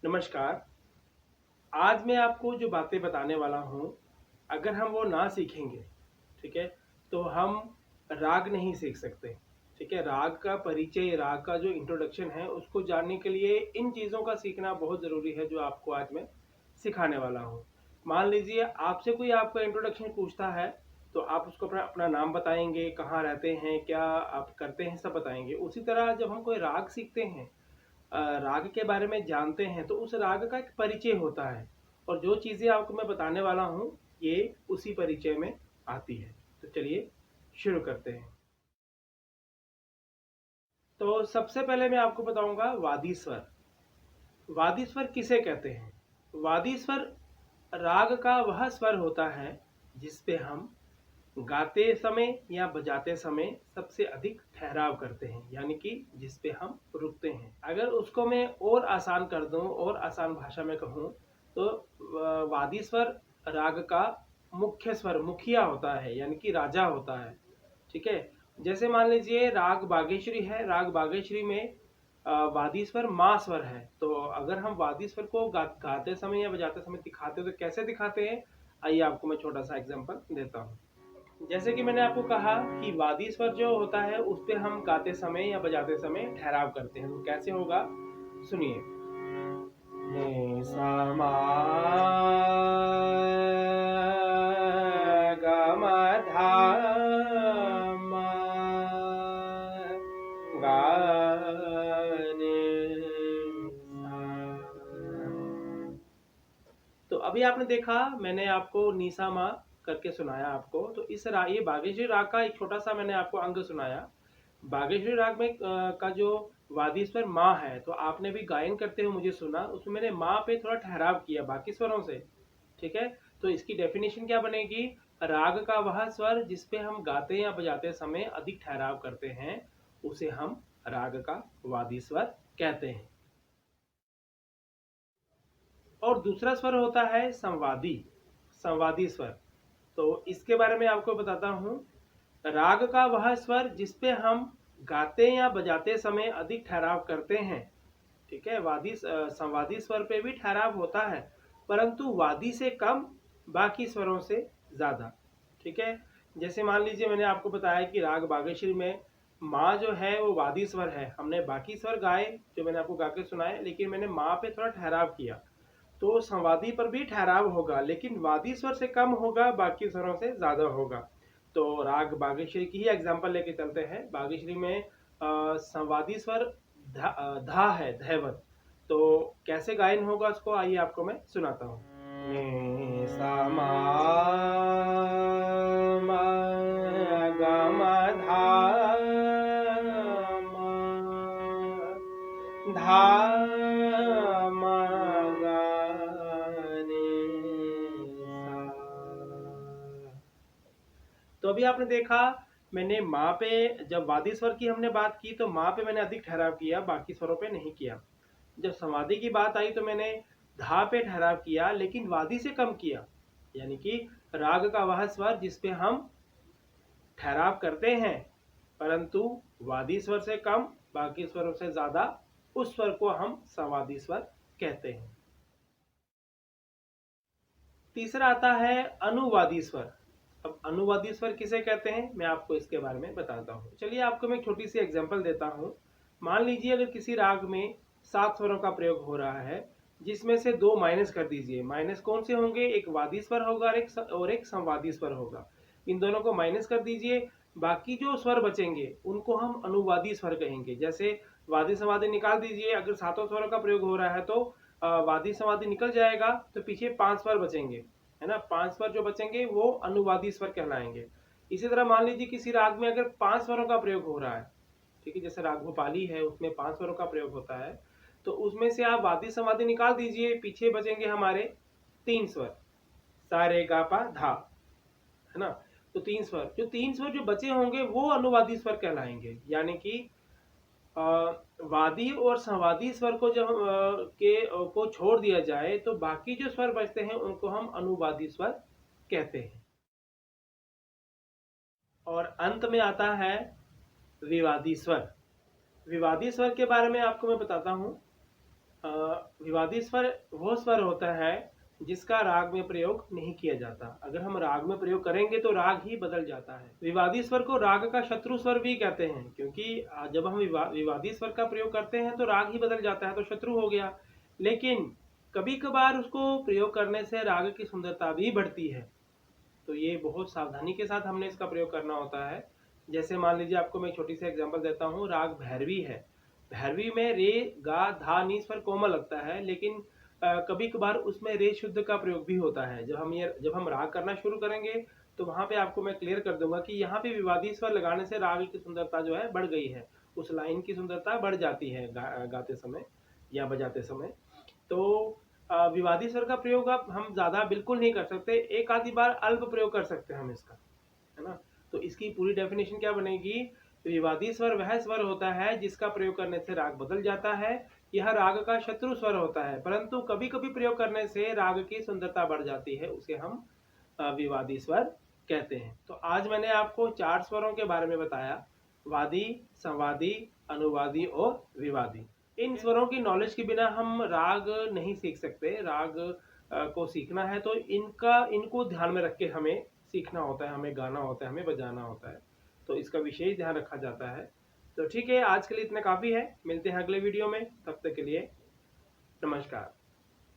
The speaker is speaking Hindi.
नमस्कार। आज मैं आपको जो बातें बताने वाला हूँ, अगर हम वो ना सीखेंगे, ठीक है, तो हम राग नहीं सीख सकते। ठीक है, राग का परिचय, राग का जो इंट्रोडक्शन है, उसको जानने के लिए इन चीज़ों का सीखना बहुत ज़रूरी है, जो आपको आज मैं सिखाने वाला हूँ। मान लीजिए आपसे कोई आपका इंट्रोडक्शन पूछता है, तो आप उसको अपना अपना नाम बताएंगे, कहाँ रहते हैं, क्या आप करते हैं, सब बताएंगे। उसी तरह जब हम कोई राग सीखते हैं, राग के बारे में जानते हैं, तो उस राग का एक परिचय होता है, और जो चीज़ें आपको मैं बताने वाला हूँ, ये उसी परिचय में आती है। तो चलिए शुरू करते हैं। तो सबसे पहले मैं आपको बताऊंगा वादी स्वर। वादी स्वर किसे कहते हैं? वादी स्वर राग का वह स्वर होता है जिस पे हम गाते समय या बजाते समय सबसे अधिक ठहराव करते हैं, यानी कि जिस पे हम रुकते हैं। अगर उसको मैं और आसान कर दूं, और आसान भाषा में कहूं, तो वादी स्वर राग का मुख्य स्वर, मुखिया होता है, यानी कि राजा होता है। ठीक है, जैसे मान लीजिए राग बागेश्वरी है। राग बागेश्वरी में वादी स्वर माँ स्वर है। तो अगर हम वादी स्वर को गाते समय या बजाते समय दिखाते हैं, तो कैसे दिखाते हैं, आइए आपको मैं छोटा सा एग्जांपल देता हूँ। जैसे कि मैंने आपको कहा कि वादी स्वर जो होता है, उस पे हम गाते समय या बजाते समय ठहराव करते हैं। तो कैसे होगा, सुनिए। ने सा मा ग म धा मा गा रे सा। तो अभी आपने देखा, मैंने आपको नीसा मा करके सुनाया आपको। तो इस राग, ये बागेश्वरी राग का एक छोटा सा मैंने आपको अंग सुनाया। बागेश्वरी राग में का जो वादी स्वर माँ है, तो आपने भी गायन करते हुए मुझे सुना, उसमें मैंने माँ पे थोड़ा ठहराव किया बाकी स्वरों से। ठीक है, तो इसकी डेफिनेशन क्या बनेगी? राग का वह स्वर जिस पे हम गाते या बजाते समय अधिक ठहराव करते हैं, उसे हम राग का वादी स्वर कहते हैं। और दूसरा स्वर होता है संवादी, संवादी स्वर। तो इसके बारे में आपको बताता हूँ। राग का वह स्वर जिस पे हम गाते या बजाते समय अधिक ठहराव करते हैं। ठीक है, संवादी स्वर पे भी ठहराव होता है, परंतु वादी से कम, बाकी स्वरों से ज्यादा। ठीक है, जैसे मान लीजिए मैंने आपको बताया कि राग बागेश्वरी में माँ जो है वो वादी स्वर है। हमने बाकी स्वर गाए, जो मैंने आपको गा के सुनाए, लेकिन मैंने माँ पे थोड़ा ठहराव किया। तो संवादी पर भी ठहराव होगा, लेकिन वादी स्वर से कम होगा, बाकी स्वरों से ज्यादा होगा। तो राग बागेश्वरी की ही एग्जांपल लेके चलते हैं। बागेश्वरी में संवादी स्वर धा है, धैवत। तो कैसे गायन होगा उसको आइए आपको मैं सुनाता हूँ। नि सा मा मा ग म धा मा धा मा गा रे सा। तो अभी आपने देखा, मैंने माँ पे, जब वादी स्वर की हमने बात की, तो माँ पे मैंने अधिक ठहराव किया, बाकी स्वरों पे नहीं किया। जब संवादी की बात आई, तो मैंने धा पे ठहराव किया, लेकिन वादी से कम किया। यानी कि राग का वह स्वर जिस पे हम ठहराव करते हैं, परंतु वादी स्वर से कम, बाकी स्वरों से ज्यादा, उस स्वर को हम संवादी स्वर कहते हैं। तीसरा आता है अनुवादी स्वर। अब अनुवादी स्वर किसे कहते हैं, मैं आपको इसके बारे में बताता हूँ। चलिए आपको मैं एक छोटी सी एग्जांपल देता हूँ। मान लीजिए अगर किसी राग में 7 स्वरों का प्रयोग हो रहा है, जिसमें से 2 माइनस कर दीजिए। माइनस कौन से होंगे? एक वादी स्वर होगा और एक संवादी स्वर होगा। इन दोनों को माइनस कर दीजिए। बाकी जो स्वर बचेंगे उनको हम अनुवादी स्वर कहेंगे। जैसे वादी संवादी निकाल दीजिए, अगर 7 स्वरों का प्रयोग हो रहा है, तो वादी संवादी निकल जाएगा, तो पीछे 5 स्वर बचेंगे, है ना। 5 स्वर जो बचेंगे वो अनुवादी स्वर कहलाएंगे। इसी तरह मान लीजिए किसी राग में अगर 5 स्वरों का प्रयोग हो रहा है, ठीक है, जैसे राग भोपाली है, उसमें 5 स्वरों का प्रयोग होता है, तो उसमें से आप वादी संवादी निकाल दीजिए, पीछे बचेंगे हमारे 3 स्वर, सा रे गा पा धा, है ना। तो 3 स्वर, जो 3 स्वर जो बचे होंगे वो अनुवादी स्वर कहलाएंगे। यानी कि वादी और संवादी स्वर को जब को छोड़ दिया जाए, तो बाकी जो स्वर बचते हैं उनको हम अनुवादी स्वर कहते हैं। और अंत में आता है विवादी स्वर। विवादी स्वर के बारे में आपको मैं बताता हूं। विवादी स्वर वो स्वर होता है जिसका राग में प्रयोग नहीं किया जाता। अगर हम राग में प्रयोग करेंगे तो राग ही बदल जाता है। विवादी स्वर को राग का शत्रु स्वर भी कहते हैं, क्योंकि जब हम विवादी स्वर का प्रयोग करते हैं तो राग ही बदल जाता है, तो शत्रु हो गया। लेकिन कभी कभार उसको प्रयोग करने से राग की सुंदरता भी बढ़ती है, तो ये बहुत सावधानी के साथ हमने इसका प्रयोग करना होता है। जैसे मान लीजिए, आपको मैं छोटी सी एग्जांपल देता हूँ। राग भैरवी है, भैरवी में रे गा धा नी स्वर कोमल लगता है, लेकिन कभी कभार उसमें रे शुद्ध का प्रयोग भी होता है। जब हम राग करना शुरू करेंगे तो वहां पे आपको मैं क्लियर कर दूंगा कि यहाँ पे विवादी स्वर लगाने से राग की सुंदरता जो है बढ़ गई है, उस लाइन की सुंदरता बढ़ जाती है गाते समय या बजाते समय। तो विवादी स्वर का प्रयोग अब हम ज्यादा बिल्कुल नहीं कर सकते, एक आधी बार अल्प प्रयोग कर सकते हैं हम इसका, है ना। तो इसकी पूरी डेफिनेशन क्या बनेगी? विवादी स्वर वह स्वर होता है जिसका प्रयोग करने से राग बदल जाता है। यह राग का शत्रु स्वर होता है, परंतु कभी कभी प्रयोग करने से राग की सुंदरता बढ़ जाती है, उसे हम विवादी स्वर कहते हैं। तो आज मैंने आपको 4 स्वरों के बारे में बताया: वादी, संवादी, अनुवादी और विवादी। इन स्वरों की नॉलेज के बिना हम राग नहीं सीख सकते। राग को सीखना है तो इनको ध्यान में रख के हमें सीखना होता है, हमें गाना होता है, हमें बजाना होता है, तो इसका विशेष ध्यान रखा जाता है। तो ठीक है, आज के लिए इतना काफ़ी है। मिलते हैं अगले वीडियो में, तब तक के लिए नमस्कार।